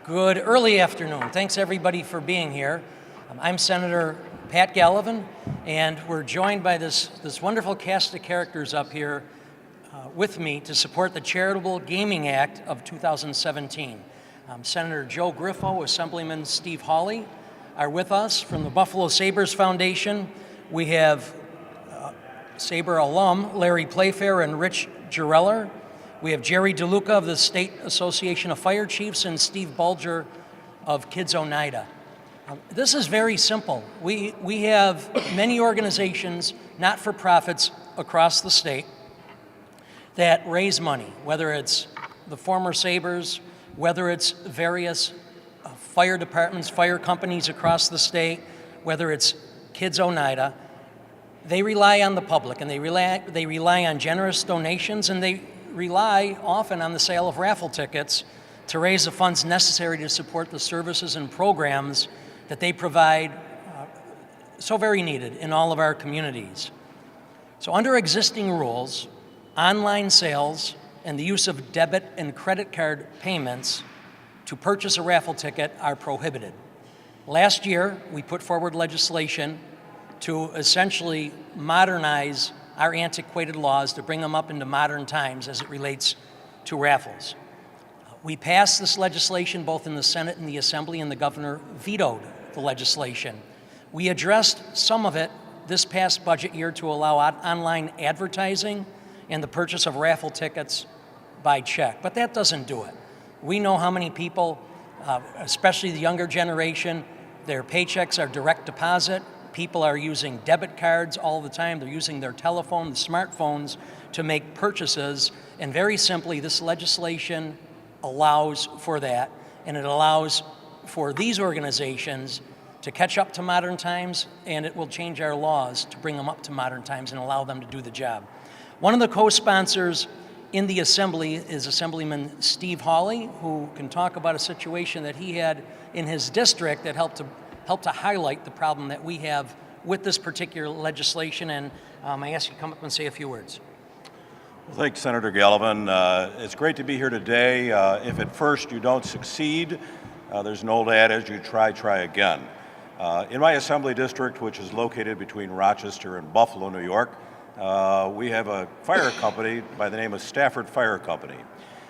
Good early afternoon. Thanks everybody for being here. I'm Senator Pat Gallivan, and we're joined by this wonderful cast of characters up here with me to support the Charitable Gaming Act of 2017. Senator Joe Griffo, Assemblyman Steve Hawley are with us from the Buffalo Sabres Foundation. We have Sabre alum Larry Playfair and Rich Gireller. We have Jerry DeLuca of the State Association of Fire Chiefs and Steve Bulger of Kids Oneida. This is very simple. We have many organizations, not-for-profits across the state that raise money, whether it's the former Sabres, whether it's various fire departments, fire companies across the state, whether it's Kids Oneida. They rely on the public, and they rely on generous donations, and they rely often on the sale of raffle tickets to raise the funds necessary to support the services and programs that they provide so very needed in all of our communities. So under existing rules, online sales and the use of debit and credit card payments to purchase a raffle ticket are prohibited. Last year, we put forward legislation to essentially modernize our antiquated laws to bring them up into modern times as it relates to raffles. We passed this legislation both in the Senate and the Assembly, and the governor vetoed the legislation. We addressed some of it this past budget year to allow online advertising and the purchase of raffle tickets by check, but that doesn't do it. We know how many people, especially the younger generation, their paychecks are direct deposit. People are using debit cards all the time. They're using their telephone, the smartphones, to make purchases. And very simply, this legislation allows for that, and it allows for these organizations to catch up to modern times, and it will change our laws to bring them up to modern times and allow them to do the job. One of the co-sponsors in the Assembly is Assemblyman Steve Hawley, who can talk about a situation that he had in his district that helped to highlight the problem that we have with this particular legislation, and I ask you to come up and say a few words. Well, thanks, Senator Gallivan. It's great to be here today. If at first you don't succeed, there's an old adage, you try again. In my assembly district, which is located between Rochester and Buffalo, New York, we have a fire company by the name of Stafford Fire Company.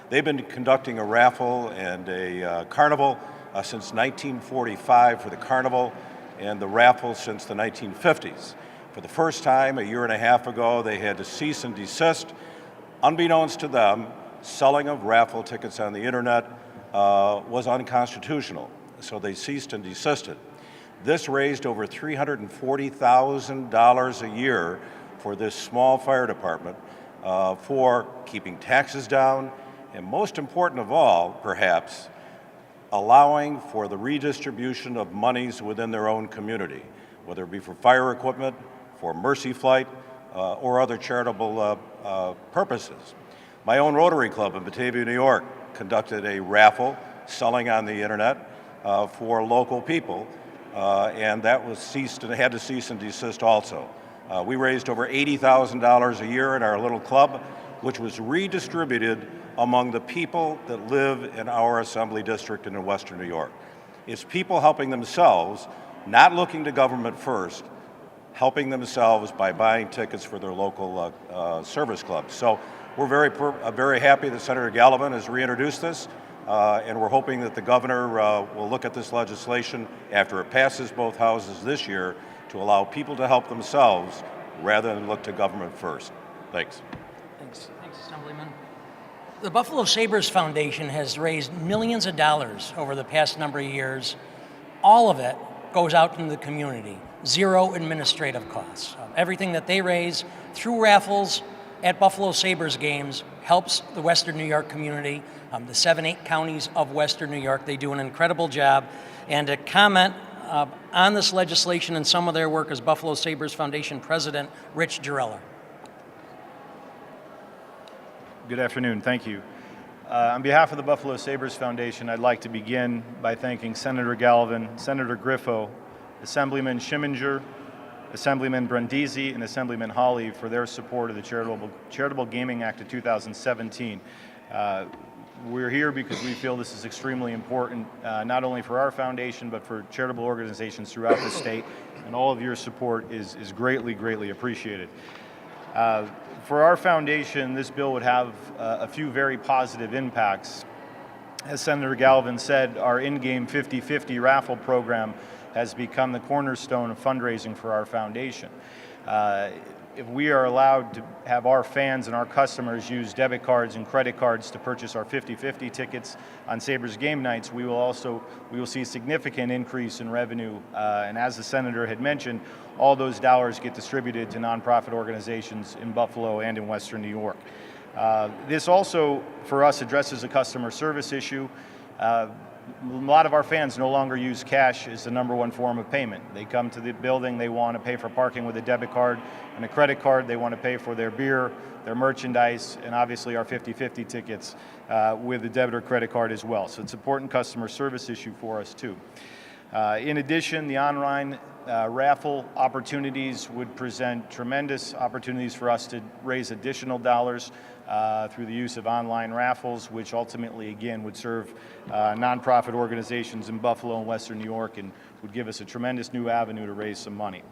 They've been conducting a raffle and a carnival since 1945 for the carnival, and the raffle since the 1950s. For the first time, a year and a half ago, they had to cease and desist. Unbeknownst to them, selling of raffle tickets on the internet was unconstitutional, so they ceased and desisted. This raised over $340,000 a year for this small fire department for keeping taxes down, and most important of all, perhaps, allowing for the redistribution of monies within their own community, whether it be for fire equipment, for Mercy Flight, or other charitable purposes. My own Rotary Club in Batavia, New York, conducted a raffle selling on the internet for local people, and that was had to cease and desist also. We raised over $80,000 a year in our little club, which was redistributed among the people that live in our assembly district and in Western New York. It's people helping themselves, not looking to government first, helping themselves by buying tickets for their local service clubs. So we're very happy that Senator Gallivan has reintroduced this, and we're hoping that the governor will look at this legislation after it passes both houses this year to allow people to help themselves rather than look to government first. Thanks. Thanks, Assemblyman. The Buffalo Sabres Foundation has raised millions of dollars over the past number of years. All of it goes out into the community, zero administrative costs. Everything that they raise through raffles at Buffalo Sabres games helps the Western New York community, the 7-8 counties of Western New York. They do an incredible job. And to comment on this legislation and some of their work is Buffalo Sabres Foundation President Rich Gireller. Good afternoon, thank you. On behalf of the Buffalo Sabres Foundation, I'd like to begin by thanking Senator Gallivan, Senator Griffo, Assemblyman Schimminger, Assemblyman Brindisi, and Assemblyman Hawley for their support of the Charitable Gaming Act of 2017. We're here because we feel this is extremely important, not only for our foundation, but for charitable organizations throughout the state, and all of your support is greatly, greatly appreciated. For our foundation, this bill would have a few very positive impacts. As Senator Gallivan said, our in-game 50-50 raffle program has become the cornerstone of fundraising for our foundation. If we are allowed to have our fans and our customers use debit cards and credit cards to purchase our 50-50 tickets on Sabres game nights, we will see a significant increase in revenue. And as the Senator had mentioned, all those dollars get distributed to nonprofit organizations in Buffalo and in Western New York. This also, for us, addresses a customer service issue. A lot of our fans no longer use cash as the #1 form of payment. They come to the building, they want to pay for parking with a debit card and a credit card. They want to pay for their beer, their merchandise, and obviously our 50-50 tickets with a debit or credit card as well. So it's an important customer service issue for us too. In addition, the online raffle opportunities would present tremendous opportunities for us to raise additional dollars through the use of online raffles, which ultimately, again, would serve nonprofit organizations in Buffalo and Western New York and would give us a tremendous new avenue to raise some money.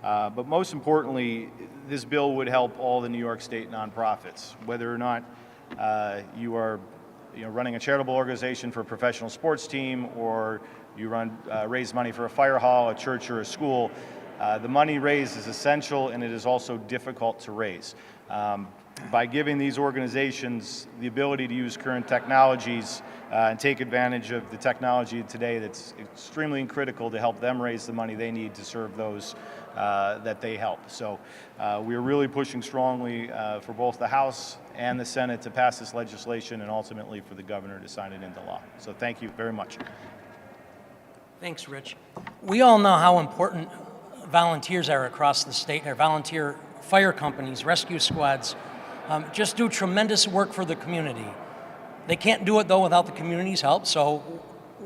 But most importantly, this bill would help all the New York State nonprofits, whether or not you are running a charitable organization for a professional sports team, or you raise money for a fire hall, a church, or a school. The money raised is essential, and it is also difficult to raise. By giving these organizations the ability to use current technologies and take advantage of the technology today, that's extremely critical to help them raise the money they need to serve those that they help. So we're really pushing strongly for both the House and the Senate to pass this legislation, and ultimately for the governor to sign it into law. So thank you very much. Thanks, Rich. We all know how important volunteers are across the state. Our volunteer fire companies, rescue squads, just do tremendous work for the community. They can't do it, though, without the community's help. So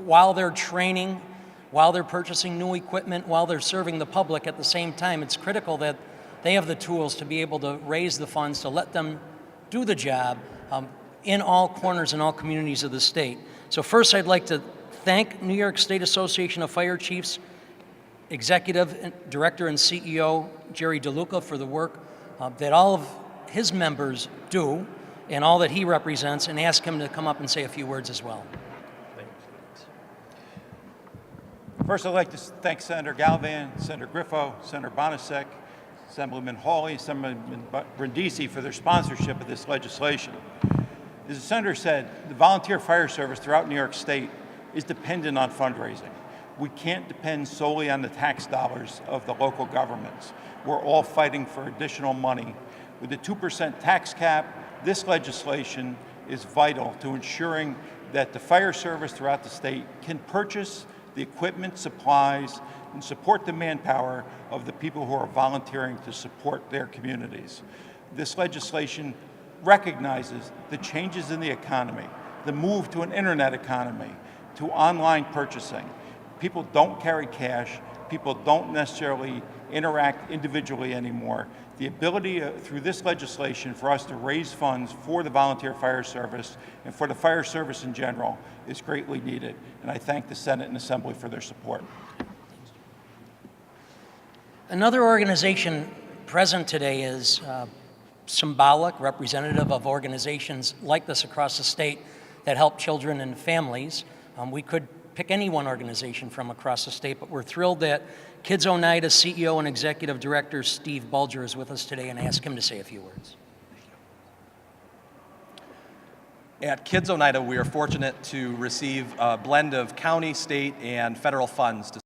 while they're training, while they're purchasing new equipment, while they're serving the public at the same time, it's critical that they have the tools to be able to raise the funds to let them do the job in all corners and all communities of the state. So first, I'd like to thank New York State Association of Fire Chiefs Executive Director and CEO Jerry DeLuca for the work that all of his members do and all that he represents, and ask him to come up and say a few words as well. First, I'd like to thank Senator Gallivan, Senator Griffo, Senator Bonasek, Assemblyman Hawley, Assemblyman Brindisi for their sponsorship of this legislation. As the Senator said, the volunteer fire service throughout New York State is dependent on fundraising. We can't depend solely on the tax dollars of the local governments. We're all fighting for additional money. With the 2% tax cap, this legislation is vital to ensuring that the fire service throughout the state can purchase the equipment, supplies, and support the manpower of the people who are volunteering to support their communities. This legislation recognizes the changes in the economy, the move to an internet economy, to online purchasing. People don't carry cash. People don't necessarily interact individually anymore. The ability through this legislation for us to raise funds for the volunteer fire service and for the fire service in general is greatly needed. And I thank the Senate and Assembly for their support. Another organization present today is symbolic, representative of organizations like this across the state that help children and families. We could pick any one organization from across the state, but we're thrilled that Kids Oneida CEO and Executive Director Steve Bulger is with us today, and ask him to say a few words. At Kids Oneida, we are fortunate to receive a blend of county, state, and federal funds to